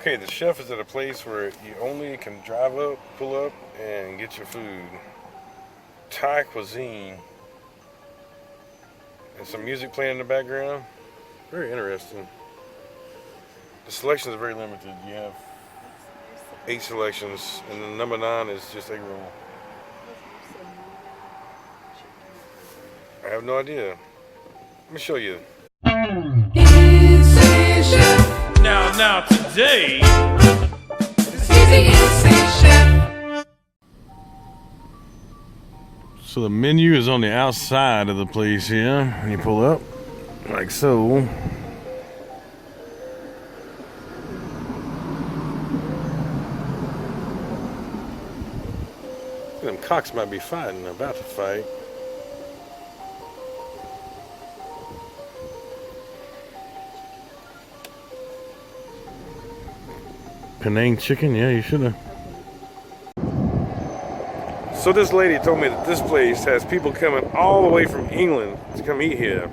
Okay, the chef is at a place where you only can drive up, pull up, and get your food. Thai cuisine. And some music playing in the background. Very interesting. The selection is very limited. You have 8 selections, and the number 9 is just egg roll. I have no idea. Let me show you. Now today. So the menu is on the outside of the place here. When you pull up, like so. Them cocks might be fighting, about to fight. Penang chicken, yeah, you should have. So this lady told me that this place has people coming all the way from England to come eat here.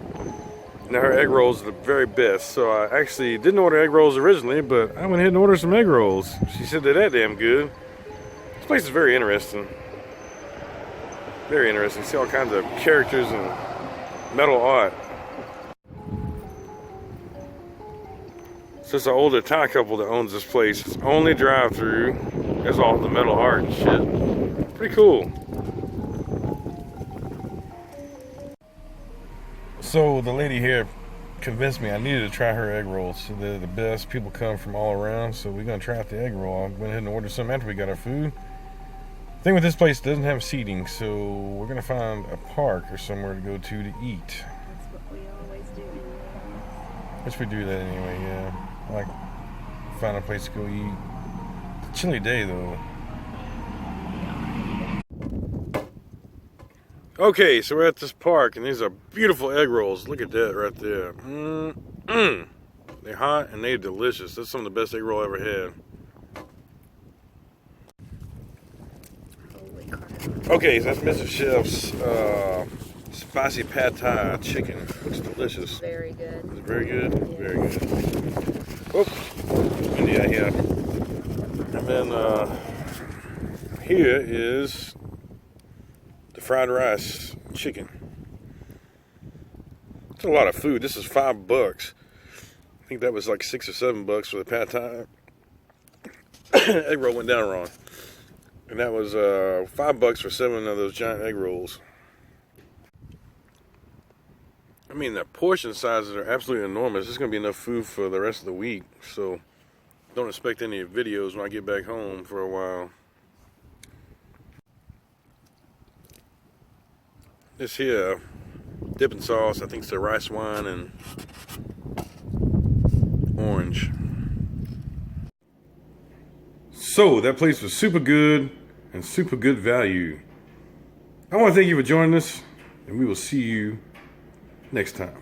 Now her egg rolls are the very best. So I actually didn't order egg rolls originally, but I went ahead and ordered some egg rolls. She said they're that damn good. This place is very interesting. Very interesting. See all kinds of characters and metal art. So it's an older Thai couple that owns this place. It's only drive-through. There's all the metal art and shit. Pretty cool. So the lady here convinced me I needed to try her egg rolls. So they're the best. People come from all around. So we're gonna try out the egg roll. I went ahead and ordered some after we got our food. The thing with this place, it doesn't have seating, so we're gonna find a park or somewhere to go to eat. That's what we always do. Guess we do that anyway, yeah. I like find a place to go eat. It's a chilly day though. Okay, so we're at this park and these are beautiful egg rolls. Look at that right there. They're hot and they're delicious. That's some of the best egg roll I ever had. Holy crap. Okay, so that's Mr. Chef's spicy pad thai chicken. Looks delicious. Very good. It's very good. Very good. Oh, windy out here. And then here is the fried rice chicken. It's a lot of food. This is $5. I think that was like $6 or $7 for the pad thai. Egg roll went down wrong. And that was $5 for 7 of those giant egg rolls. I mean, the portion sizes are absolutely enormous. There's going to be enough food for the rest of the week. So don't expect any videos when I get back home for a while. This here dipping sauce, I think it's the rice wine and orange. So that place was super good and super good value. I want to thank you for joining us, and we will see you next time.